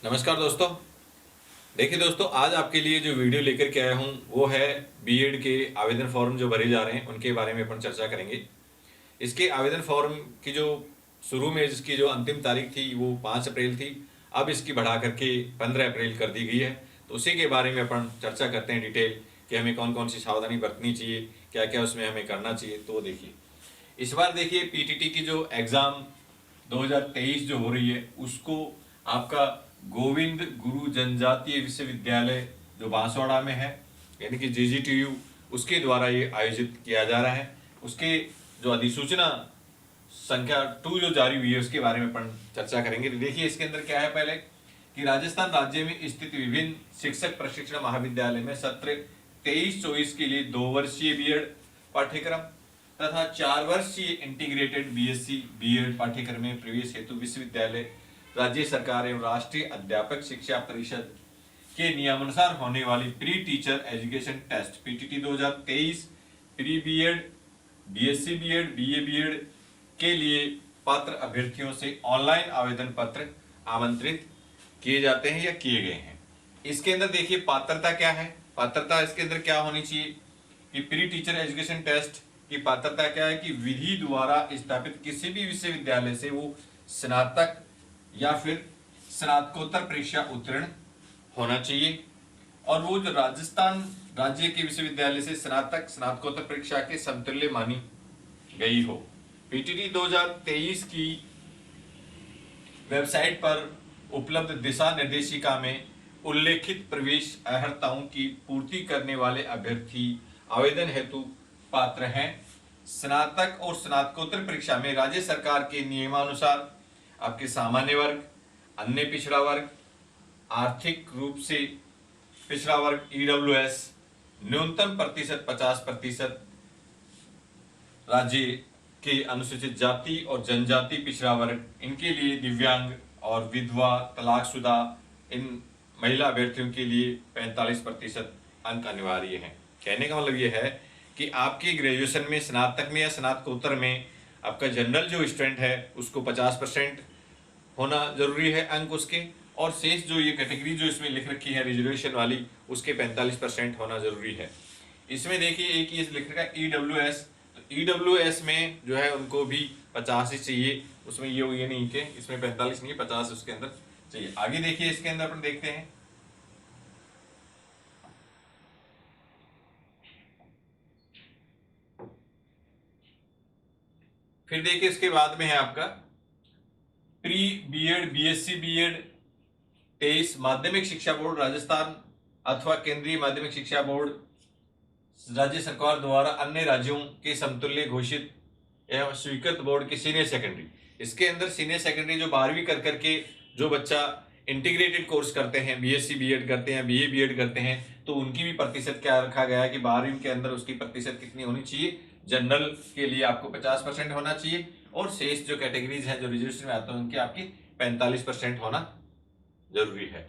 नमस्कार दोस्तों। देखिए दोस्तों, आज आपके लिए जो वीडियो लेकर के आया हूँ वो है बीएड के आवेदन फॉर्म जो भरे जा रहे हैं उनके बारे में अपन चर्चा करेंगे। इसके आवेदन फॉर्म की जो शुरू में इसकी जो अंतिम तारीख थी वो 5 अप्रैल थी। अब इसकी बढ़ा करके 15 अप्रैल कर दी गई है। तो उसी के बारे में अपन चर्चा करते हैं डिटेल कि हमें कौन कौन सी सावधानी बरतनी चाहिए, क्या क्या उसमें हमें करना चाहिए। तो देखिए, इस बार देखिए पीटीटी की जो एग्ज़ाम 2023 जो हो रही है उसको आपका गोविंद गुरु जनजातीय विश्वविद्यालय जो बांसवाड़ा में है, यानी कि जीजीटीयू, उसके द्वारा ये आयोजित किया जा रहा है। उसके जो अधिसूचना संख्या 2 जो जारी हुई है उसके बारे में अपन चर्चा करेंगे। तो देखिए इसके अंदर क्या है, पहले कि राजस्थान राज्य में स्थित विभिन्न शिक्षक प्रशिक्षण महाविद्यालय में सत्र 23-24 के लिए 2 वर्षीय बीएड पाठ्यक्रम तथा 4 वर्षीय इंटीग्रेटेड बीएससी बीएड पाठ्यक्रम में प्रवेश हेतु विश्वविद्यालय राज्य सरकार एवं राष्ट्रीय अध्यापक शिक्षा परिषद के नियमानुसार होने वाली pre teacher education test PTT 2023 pre BEd, BSc BEd, BA BEd के लिए पात्र अभ्यर्थियों से ऑनलाइन आवेदन पत्र आमंत्रित किए जाते हैं या किए गए हैं। इसके अंदर देखिए पात्रता क्या है। पात्रता इसके अंदर क्या होनी चाहिए कि प्री टीचर एजुकेशन टेस्ट की पात्रता क्या है कि विधि द्वारा स्थापित किसी भी विश्वविद्यालय से वो स्नातक या फिर स्नातकोत्तर परीक्षा उत्तीर्ण होना चाहिए, और वो जो राजस्थान राज्य के विश्वविद्यालय से स्नातक स्नातकोत्तर परीक्षा के समतुल्य मानी गई हो। पीटीटी 2023 की वेबसाइट पर उपलब्ध दिशा निर्देशिका में उल्लेखित प्रवेश अर्हताओं की पूर्ति करने वाले अभ्यर्थी आवेदन हेतु पात्र हैं। स्नातक और स्नातकोत्तर परीक्षा में राज्य सरकार के नियमानुसार आपके सामान्य वर्ग, अन्य पिछड़ा वर्ग, आर्थिक रूप से पिछड़ा वर्ग ईडब्ल्यूएस, न्यूनतम प्रतिशत 50%, राज्य के अनुसूचित जाति और जनजाति पिछड़ा वर्ग, इनके लिए दिव्यांग और विधवा तलाकशुदा इन महिला अभ्यर्थियों के लिए 45% अंक अनिवार्य है। कहने का मतलब ये है कि आपके ग्रेजुएशन में, स्नातक में या स्नातकोत्तर में आपका जनरल जो स्टूडेंट है उसको 50% होना जरूरी है अंक उसके, और शेष जो ये कैटेगरी जो इसमें लिख रखी है रिजर्वेशन वाली उसके 45% होना जरूरी है। इसमें देखिए एक ये लिख रखा है ईडब्ल्यूएस, तो ईडब्ल्यूएस में जो है उनको भी 50 ही चाहिए। उसमें ये नहीं कि इसमें 45 नहीं है, 50 उसके अंदर चाहिए। आगे देखिए इसके अंदर अपन देखते हैं, फिर देखिए इसके बाद में है आपका प्री बीएड, बीएससी बीएड 23 माध्यमिक शिक्षा बोर्ड राजस्थान अथवा केंद्रीय माध्यमिक शिक्षा बोर्ड राज्य सरकार द्वारा अन्य राज्यों के समतुल्य घोषित एवं स्वीकृत बोर्ड की सीनियर सेकेंडरी। इसके अंदर सीनियर सेकेंडरी जो 12वीं कर करके जो बच्चा इंटीग्रेटेड कोर्स करते हैं, बीएससी बीएड करते हैं, बीए बीएड करते हैं, तो उनकी भी प्रतिशत क्या रखा गया है कि 12वीं के अंदर उसकी प्रतिशत कितनी होनी चाहिए। जनरल के लिए आपको 50% होना चाहिए, और शेष जो कैटेगरीज हैं जो रिजर्वेशन में आते हैं उनके आपकी 45% होना जरूरी है।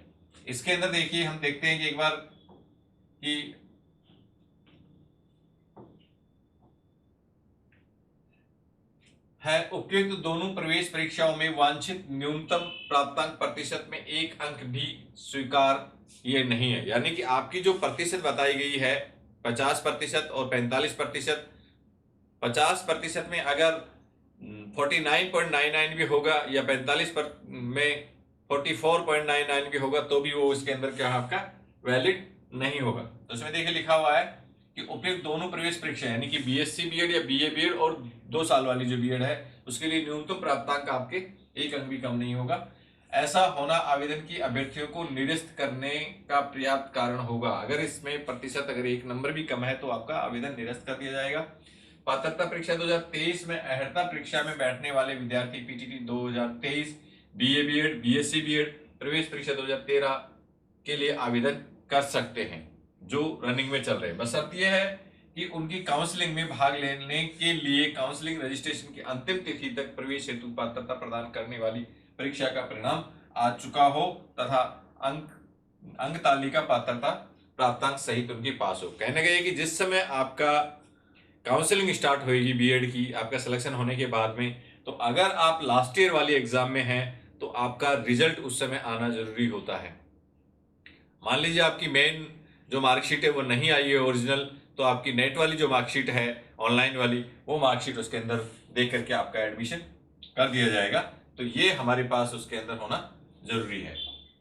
इसके अंदर देखिए हम देखते हैं कि एक बार कि है उपयुक्त दोनों प्रवेश परीक्षाओं में वांछित न्यूनतम प्राप्तांक प्रतिशत में 1 अंक भी स्वीकार ये नहीं है। यानी कि आपकी जो प्रतिशत बताई गई है 50% और 45%, 50% में अगर 49.99 भी होगा या 45 में 44.99 भी होगा तो भी वो इसके अंदर क्या है आपका वैलिड नहीं होगा। तो इसमें देखिए लिखा हुआ है कि उपयुक्त दोनों प्रवेश परीक्षा यानी कि बीएससी बीएड या बीए बीएड और 2 साल वाली जो बीएड है उसके लिए न्यूनतम प्राप्तांक आपके 1 अंक भी कम नहीं होगा। ऐसा होना आवेदन की अभ्यर्थियों को निरस्त करने का पर्याप्त कारण होगा। अगर इसमें प्रतिशत अगर 1 नंबर भी कम है तो आपका आवेदन निरस्त कर दिया जाएगा। पात्रता परीक्षा 2023 में अर्हता परीक्षा में बैठने वाले विद्यार्थी PTT 2023 BA BEd, BSc BEd प्रवेश परीक्षा 2013 के लिए आवेदन कर सकते हैं जो रनिंग में चल रहे हैं। बशर्ते यह है कि उनकी काउंसलिंग में भाग लेने के लिए काउंसलिंग रजिस्ट्रेशन की अंतिम तिथि तक प्रवेश हेतु पात्रता प्रदान करने वाली परीक्षा का परिणाम आ चुका हो तथा अंक तालिका पात्रता प्राप्तांक सहित उनके पास हो। कहने का ये कि जिस समय आपका काउंसलिंग स्टार्ट होगी बीएड की आपका सिलेक्शन होने के बाद में, तो अगर आप लास्ट ईयर वाली एग्जाम में हैं तो तो आपका रिजल्ट उस समय आना जरूरी होता है। मान लीजिए आपकी मेन जो मार्कशीट है वो नहीं आई है ओरिजिनल, तो आपकी नेट वाली जो मार्कशीट है ऑनलाइन वाली, वो मार्कशीट उसके अंदर देख करके आपका एडमिशन कर दिया जाएगा। तो ये हमारे पास उसके अंदर होना जरूरी है।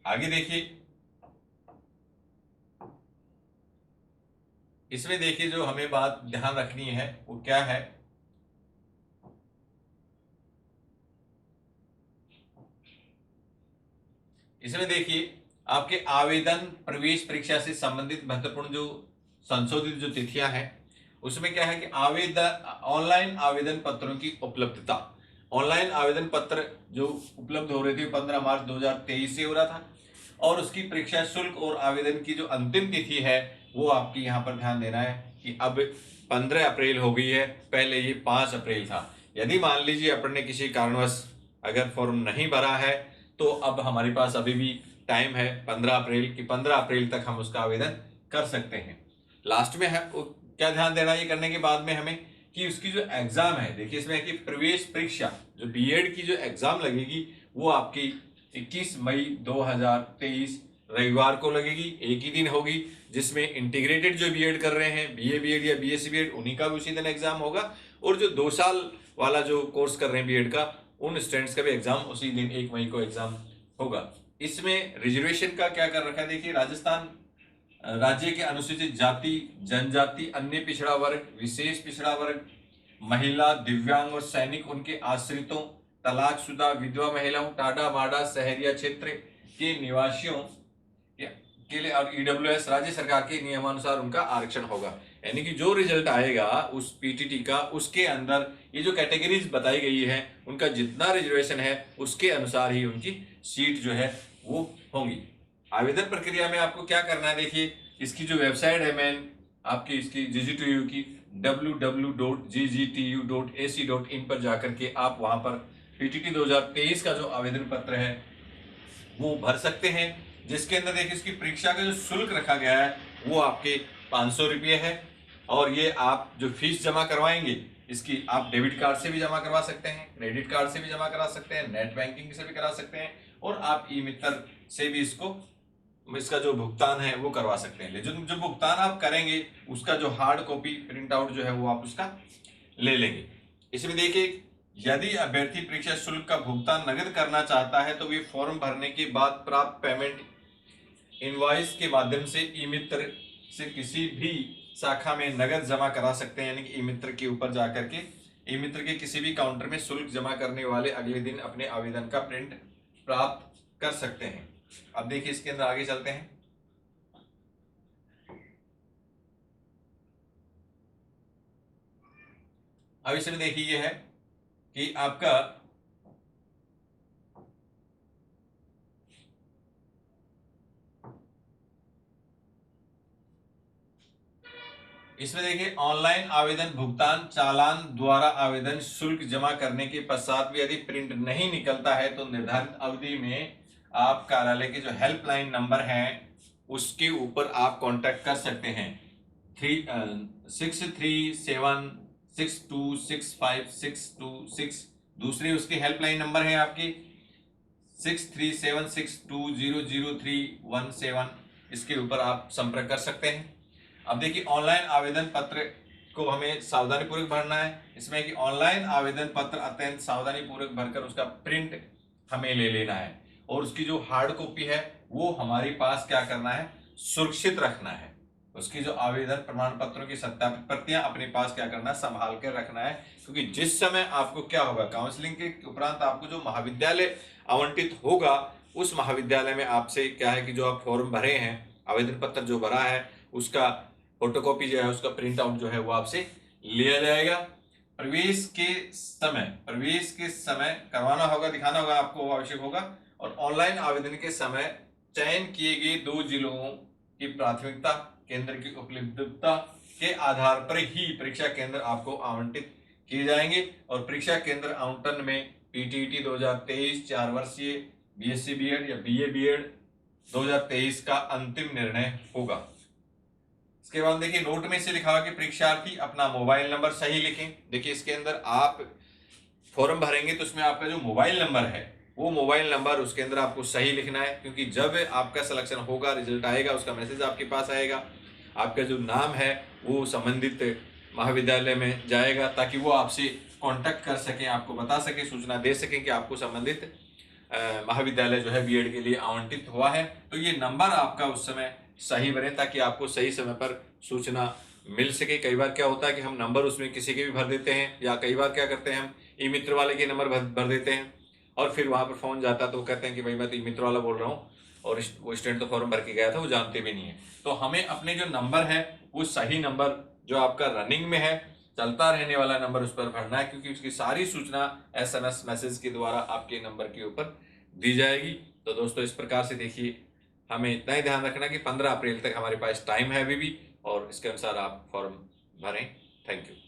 आगे देखिए, इसमें देखिए जो हमें बात ध्यान रखनी है वो क्या है, इसमें देखिए आपके आवेदन प्रवेश परीक्षा से संबंधित महत्वपूर्ण जो संशोधित जो तिथियां हैं, उसमें क्या है कि आवेदन ऑनलाइन आवेदन पत्रों की उपलब्धता। ऑनलाइन आवेदन पत्र जो उपलब्ध हो रहे थे 15 मार्च 2023 से हो रहा था, और उसकी परीक्षा शुल्क और आवेदन की जो अंतिम तिथि है वो आपकी यहाँ पर ध्यान देना है कि अब 15 अप्रैल हो गई है, पहले ये 5 अप्रैल था। यदि मान लीजिए अपन ने किसी कारणवश अगर फॉर्म नहीं भरा है, तो अब हमारे पास अभी भी टाइम है 15 अप्रैल की, 15 अप्रैल तक हम उसका आवेदन कर सकते हैं। लास्ट में है क्या ध्यान देना ये करने के बाद में हमें कि उसकी जो एग्जाम है, देखिए इसमें है कि प्रवेश परीक्षा जो बीएड की जो एग्जाम लगेगी वो आपकी 21 मई 2023 रविवार को लगेगी, एक ही दिन होगी, जिसमें इंटीग्रेटेड जो बीएड कर रहे हैं, बीए बीएड या बीएससी बीएड, उन्हीं का भी उसी दिन एग्जाम होगा, और जो 2 साल वाला जो कोर्स कर रहे हैं बीएड का, उन स्टूडेंट्स का भी एग्जाम उसी दिन 1 मई को एग्जाम होगा। इसमें रिजर्वेशन का क्या कर रखा है, देखिए राजस्थान राज्य के अनुसूचित जाति जनजाति, अन्य पिछड़ा वर्ग, विशेष पिछड़ा वर्ग, महिला, दिव्यांग और सैनिक, उनके आश्रितों, तलाकशुदा, विधवा महिलाओं, टाडा बाडा शहरिया क्षेत्र के निवासियों के लिए और ईडब्ल्यूएस राज्य सरकार के नियमानुसार उनका आरक्षण होगा। यानी कि जो रिजल्ट आएगा उस पीटीटी का, उसके अंदर ये जो कैटेगरीज बताई गई है उनका जितना रिजर्वेशन है उसके अनुसार ही उनकी सीट जो है वो होंगी। आवेदन प्रक्रिया में आपको क्या करना है, देखिए इसकी जो वेबसाइट है मेन आपकी इसकी GGTU की www.ggtu.ac.in पर जाकर के आप वहां पर पीटीटी 2023 का जो आवेदन पत्र है वो भर सकते हैं, जिसके अंदर देखिए इसकी परीक्षा का जो शुल्क रखा गया है वो आपके 500 रुपये है। और ये आप जो फीस जमा करवाएंगे इसकी आप डेबिट कार्ड से भी जमा करवा सकते हैं, क्रेडिट कार्ड से भी जमा करा सकते हैं, नेट बैंकिंग से भी करा सकते हैं, और आप ई मित्र से भी इसका जो भुगतान है वो करवा सकते हैं। लेकिन जो भुगतान आप करेंगे उसका जो हार्ड कॉपी प्रिंट आउट जो है वो आप उसका ले लेंगे। इसमें देखिए यदि अभ्यर्थी परीक्षा शुल्क का भुगतान नगद करना चाहता है तो वे फॉर्म भरने के बाद प्राप्त पेमेंट इनवॉइस के माध्यम से ई मित्र से किसी भी शाखा में नगद जमा करा सकते हैं। यानी कि ई मित्र के ऊपर जाकर के ई मित्र के किसी भी काउंटर में शुल्क जमा करने वाले अगले दिन अपने आवेदन का प्रिंट प्राप्त कर सकते हैं। अब देखिए इसके अंदर आगे चलते हैं। अब इसमें देखिए ये है कि आपका इसमें देखिए ऑनलाइन आवेदन भुगतान चालान द्वारा आवेदन शुल्क जमा करने के पश्चात भी यदि प्रिंट नहीं निकलता है तो निर्धारित अवधि में आप कार्यालय के जो हेल्पलाइन नंबर है उसके ऊपर आप कांटेक्ट कर सकते हैं। 6376265626। दूसरी उसकी हेल्पलाइन नंबर है आपकी 6376200317। इसके ऊपर आप संपर्क कर सकते हैं। अब देखिए ऑनलाइन आवेदन पत्र को हमें सावधानी पूर्वक भरना है। इसमें कि ऑनलाइन आवेदन पत्र अत्यंत सावधानी पूर्वक भरकर उसका प्रिंट हमें ले लेना है, और उसकी जो हार्ड कॉपी है वो हमारे पास क्या करना है, सुरक्षित रखना है। उसकी जो आवेदन प्रमाण पत्रों की सत्यापित प्रतियां अपने पास क्या करना है, संभाल कर रखना है। क्योंकि जिस समय आपको क्या होगा, काउंसलिंग के उपरांत आपको जो महाविद्यालय आवंटित होगा उस महाविद्यालय में आपसे क्या है कि जो आप फॉर्म भरे हैं, आवेदन पत्र जो भरा है उसका फोटोकॉपी जो है उसका प्रिंट आउट जो है वो आपसे लिया जाएगा। प्रवेश के समय करवाना होगा, दिखाना होगा आपको, आवश्यक होगा। और ऑनलाइन आवेदन के समय चयन किए गए 2 जिलों की प्राथमिकता केंद्र की उपलब्धता के आधार पर ही परीक्षा केंद्र आपको आवंटित किए जाएंगे। और परीक्षा केंद्र आवंटन में पीटीटी 2023 4 वर्षीय बीएससी बीएड या बीए बीएड 2023 का अंतिम निर्णय होगा। इसके बाद देखिए नोट में से लिखा हुआ कि परीक्षार्थी अपना मोबाइल नंबर सही लिखें। देखिए इसके अंदर आप फॉर्म भरेंगे तो उसमें आपका जो मोबाइल नंबर है वो मोबाइल नंबर उसके अंदर आपको सही लिखना है, क्योंकि जब आपका सिलेक्शन होगा, रिजल्ट आएगा, उसका मैसेज आपके पास आएगा, आपका जो नाम है वो संबंधित महाविद्यालय में जाएगा, ताकि वो आपसे कांटेक्ट कर सकें, आपको बता सकें, सूचना दे सकें कि आपको संबंधित महाविद्यालय जो है बीएड के लिए आवंटित हुआ है। तो ये नंबर आपका उस समय सही बने, ताकि आपको सही समय पर सूचना मिल सके। कई बार क्या होता है कि हम नंबर उसमें किसी के भी भर देते हैं, या कई बार क्या करते हैं हम ई मित्र वाले के नंबर भर देते हैं, और फिर वहाँ पर फ़ोन जाता है तो वो कहते हैं कि भाई मैं तो ई मित्र वाला बोल रहा हूँ, और वो स्टूडेंट तो फॉर्म भर के गया था, वो जानते भी नहीं है। तो हमें अपने जो नंबर है वो सही नंबर जो आपका रनिंग में है, चलता रहने वाला नंबर, उस पर भरना है, क्योंकि उसकी सारी सूचना SMS मैसेज के द्वारा आपके नंबर के ऊपर दी जाएगी। तो दोस्तों इस प्रकार से देखिए, हमें इतना ही ध्यान रखना कि 15 अप्रैल तक हमारे पास टाइम है अभी भी, और इसके अनुसार आप फॉर्म भरें। Thank you.